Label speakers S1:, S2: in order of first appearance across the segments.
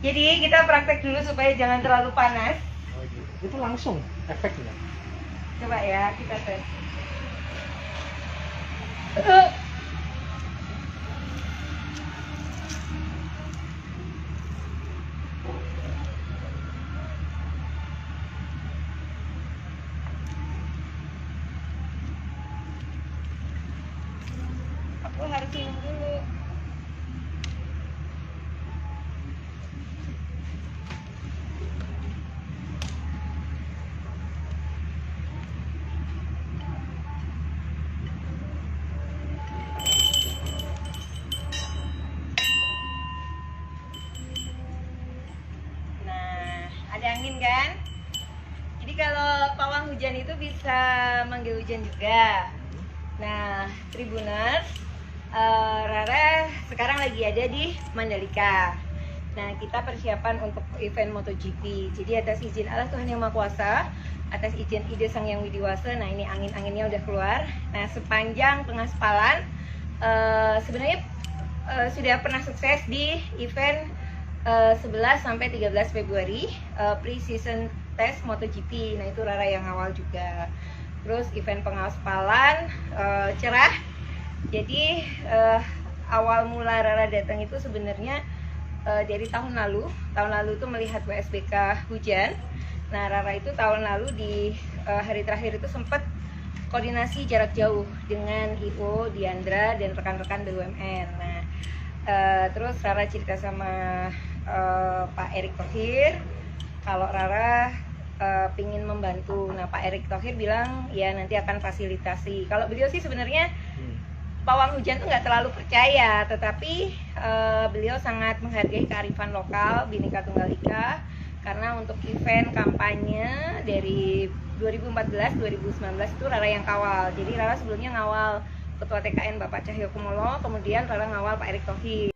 S1: Jadi kita praktek dulu supaya jangan terlalu panas.
S2: Oh, gitu. Itu langsung efeknya.
S1: Coba ya kita tes. Aku harus minum dulu. Nah, ada angin kan? Jadi kalau pawang hujan itu bisa manggil hujan juga. Nah, Tribuners, Rara sekarang lagi ada di Mandalika. Nah, kita persiapan untuk event MotoGP. Jadi atas izin Allah Tuhan Yang Maha Kuasa, atas izin Ide Sang Yang Widiwasa. Nah, ini angin-anginnya udah keluar. Nah, sepanjang pengaspalan sebenarnya sudah pernah sukses di event 11 sampai 13 Februari pre-season test MotoGP. Nah, itu Rara yang awal juga. Terus event pengaspalan cerah. Jadi awal mula Rara datang itu sebenarnya dari tahun lalu. Tahun lalu tuh melihat WSBK hujan. Nah, Rara itu tahun lalu di hari terakhir itu sempat koordinasi jarak jauh dengan Ivo, Diandra, dan rekan-rekan BUMN. Nah, terus Rara cerita sama Pak Erick Thohir kalau Rara pingin membantu. Nah, Pak Erick Thohir bilang ya nanti akan fasilitasi. Kalau beliau sih sebenarnya pawang hujan tuh nggak terlalu percaya, tetapi beliau sangat menghargai kearifan lokal Bhinneka Tunggal Ika, karena untuk event kampanye dari 2014-2019 itu Rara yang kawal. Jadi Rara sebelumnya ngawal Ketua TKN Bapak Cahyokumolo, kemudian Rara ngawal Pak Erick Thohir.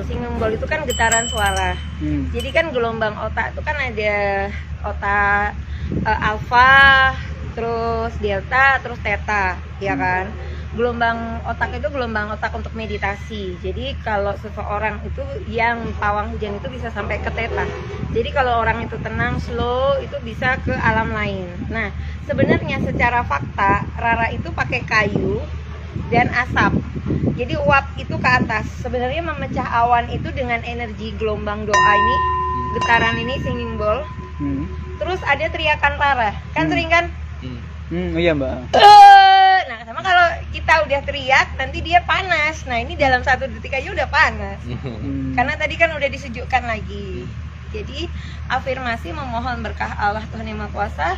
S1: Singing bowl itu kan getaran suara. Jadi kan gelombang otak itu kan ada otak alfa, terus delta, terus theta, ya kan? Gelombang otak itu gelombang otak untuk meditasi. Jadi kalau seseorang itu yang pawang hujan itu bisa sampai ke theta. Jadi kalau orang itu tenang, slow, itu bisa ke alam lain. Nah, sebenarnya secara fakta Rara itu pakai kayu dan asap. Jadi uap itu ke atas. Sebenarnya memecah awan itu dengan energi gelombang doa ini, getaran ini, singing bowl. Terus ada teriakan Rara. Kan sering kan?
S2: Oh iya, Mbak.
S1: Nah, sama kalau kita udah teriak nanti dia panas. Nah ini dalam 1 detik aja udah panas. Karena tadi kan udah disejukkan lagi. Jadi afirmasi memohon berkah Allah Tuhan Yang Maha Kuasa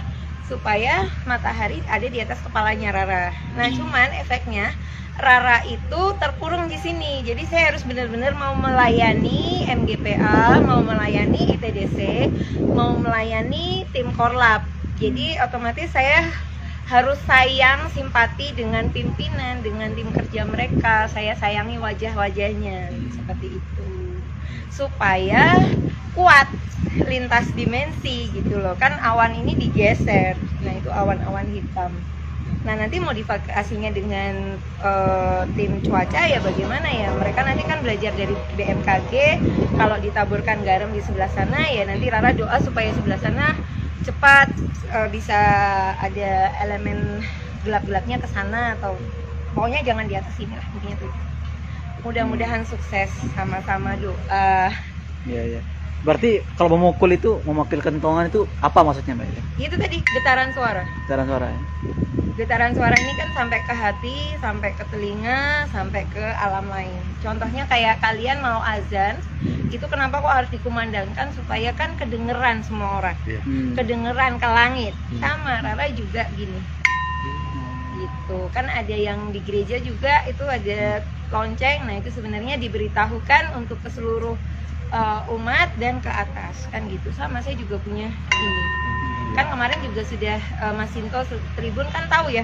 S1: supaya matahari ada di atas kepalanya Rara. Nah cuman efeknya Rara itu terkurung di sini. Jadi saya harus benar-benar mau melayani MGPA, mau melayani ITDC, mau melayani tim Korlap. Jadi otomatis saya harus sayang, simpati dengan pimpinan, dengan tim kerja mereka. Saya sayangi wajah-wajahnya seperti itu. Supaya kuat lintas dimensi gitu loh. Kan awan ini digeser. Nah, itu awan-awan hitam. Nah nanti modifikasinya dengan tim cuaca ya bagaimana ya, mereka nanti kan belajar dari BMKG, kalau ditaburkan garam di sebelah sana ya nanti Rara doa supaya sebelah sana cepat bisa ada elemen gelap-gelapnya ke sana, atau pokoknya jangan di atas sini lah intinya tuh. Mudah-mudahan sukses, sama-sama doa.
S3: Iya. Berarti kalau memukul itu, memanggil kentongan itu apa maksudnya Mbak?
S1: Itu tadi getaran suara.
S3: Getaran suara ya?
S1: Getaran suara ini kan sampai ke hati, sampai ke telinga, sampai ke alam lain. Contohnya kayak kalian mau azan, itu kenapa kok harus dikumandangkan supaya kan kedengeran semua orang, kedengeran ke langit. Sama Rara juga gini. Gitu kan ada yang di gereja juga itu ada lonceng. Nah itu sebenarnya diberitahukan untuk ke seluruh umat dan ke atas kan gitu. Sama saya juga punya ini. Kan kemarin juga sudah Mas Sinto Tribun kan tahu ya,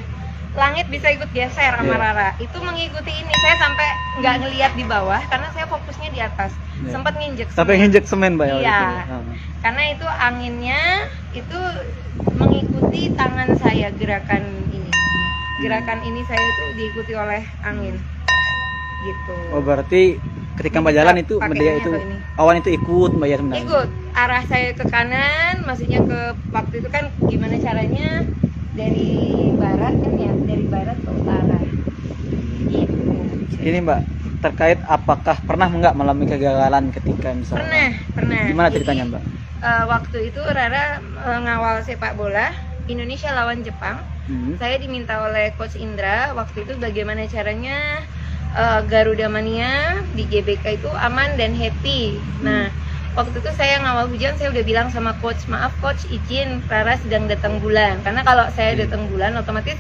S1: langit bisa ikut geser sama Rara. Itu mengikuti ini. Saya sampai nggak ngelihat di bawah karena saya fokusnya di atas. Sempat nginjek semen.
S3: Sampai nginjek semen Mbak ya?
S1: Iya. Karena itu anginnya itu mengikuti tangan saya, gerakan ini. Gerakan ini saya itu diikuti oleh angin. Gitu.
S3: Oh berarti ketika Mbak jalan itu dia itu awan itu ikut Mbak ya sebenarnya? Ikut,
S1: arah saya ke kanan, maksudnya ke waktu itu kan gimana caranya dari barat kan ya, dari barat ke utara gitu.
S3: Ini Mbak, terkait apakah pernah nggak mengalami kegagalan ketika misalnya?
S1: Pernah.
S3: Gimana ceritanya Mbak?
S1: Waktu itu Rara ngawal sepak bola Indonesia lawan Jepang. Saya diminta oleh Coach Indra waktu itu bagaimana caranya Garuda Mania di GBK itu aman dan happy. Nah, waktu itu saya ngawal hujan, saya udah bilang sama coach, maaf coach, izin Rara sedang datang bulan. Karena kalau saya datang bulan, otomatis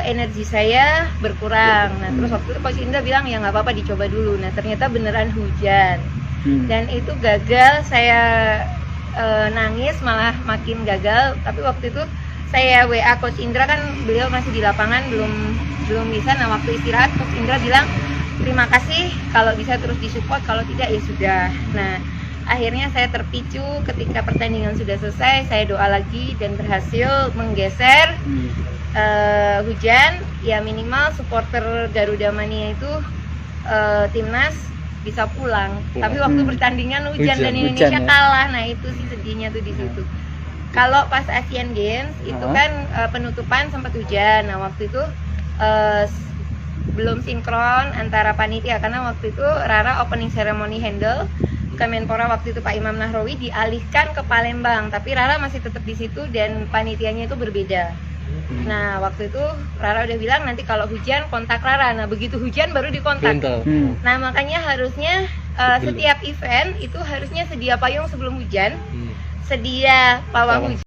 S1: energi saya berkurang. Nah, terus waktu itu coach Indra bilang ya nggak apa-apa dicoba dulu. Nah, ternyata beneran hujan. Dan itu gagal, saya nangis malah makin gagal. Tapi waktu itu saya WA Coach Indra kan beliau masih di lapangan belum bisa. Nah waktu istirahat Coach Indra bilang terima kasih kalau bisa terus disupport, kalau tidak ya sudah. Nah akhirnya saya terpicu ketika pertandingan sudah selesai, saya doa lagi dan berhasil menggeser hujan. Ya minimal supporter Garuda Mania itu timnas bisa pulang. Tapi waktu pertandingan hujan dan Indonesia kalah. Nah itu sih sedihnya tuh di situ. Kalau pas Asian Games itu kan penutupan sempat hujan. Nah waktu itu belum sinkron antara panitia karena waktu itu Rara opening ceremony handle, Kemenpora waktu itu Pak Imam Nahrawi dialihkan ke Palembang, tapi Rara masih tetap di situ dan panitianya itu berbeda. Nah waktu itu Rara udah bilang nanti kalau hujan kontak Rara. Nah begitu hujan baru dikontak. Nah makanya harusnya setiap event itu harusnya sedia payung sebelum hujan, sedia pawang hujan.